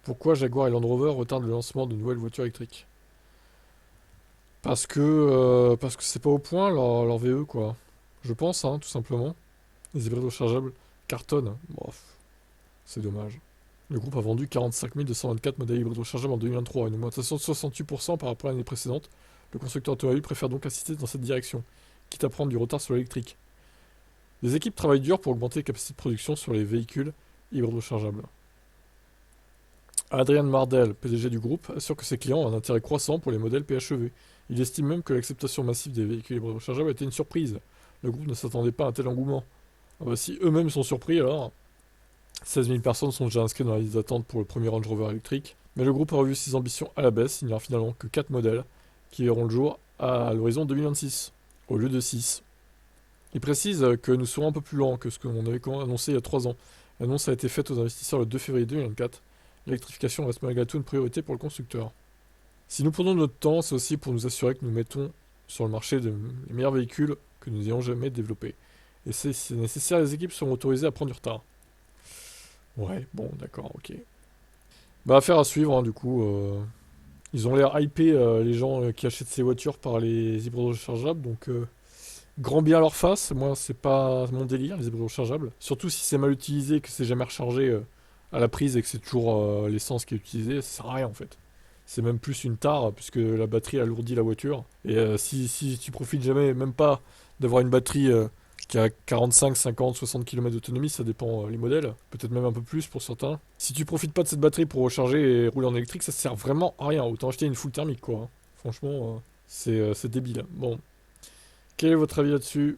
Pourquoi Jaguar et Land Rover retardent le lancement de nouvelles voitures électriques? Parce que c'est pas au point leur VE, quoi. Je pense, hein, tout simplement. Les hybrides rechargeables cartonnent. Bof, c'est dommage. Le groupe a vendu 45 224 modèles hybrides rechargeables en 2023, une augmentation de 68% par rapport à l'année précédente. Le constructeur automobile préfère donc insister dans cette direction, quitte à prendre du retard sur l'électrique. Les équipes travaillent dur pour augmenter les capacités de production sur les véhicules hybrides rechargeables. Adrien Mardel, PDG du groupe, assure que ses clients ont un intérêt croissant pour les modèles PHEV. Il estime même que l'acceptation massive des véhicules hybrides rechargeables a été une surprise. Le groupe ne s'attendait pas à un tel engouement. Ah bah si eux-mêmes sont surpris alors. 16 000 personnes sont déjà inscrites dans la liste d'attente pour le premier Range Rover électrique, mais le groupe a revu ses ambitions à la baisse. Il n'y aura finalement que 4 modèles qui verront le jour à l'horizon 2026, au lieu de 6. Il précise que nous serons un peu plus lents que ce qu'on avait annoncé il y a 3 ans. L'annonce a été faite aux investisseurs le 2 février 2024. L'électrification reste malgré tout une priorité pour le constructeur. Si nous prenons notre temps, c'est aussi pour nous assurer que nous mettons sur le marché les meilleurs véhicules que nous ayons jamais développés. Et si c'est nécessaire, les équipes seront autorisées à prendre du retard. Ouais, bon, d'accord, ok. Bah, affaire à suivre, hein, du coup. Ils ont l'air hypés, les gens qui achètent ces voitures par les hybrides rechargeables, donc grand bien leur face. Moi, c'est pas mon délire, les hybrides rechargeables. Surtout si c'est mal utilisé, que c'est jamais rechargé à la prise et que c'est toujours l'essence qui est utilisée, ça sert à rien en fait. C'est même plus une tare, puisque la batterie alourdit la voiture. Et si tu profites jamais, même pas d'avoir une batterie qui a 45, 50, 60 km d'autonomie, ça dépend les modèles, peut-être même un peu plus pour certains. Si tu profites pas de cette batterie pour recharger et rouler en électrique, ça sert vraiment à rien. Autant acheter une full thermique, quoi, hein. Franchement, c'est débile. Bon, quel est votre avis là-dessus?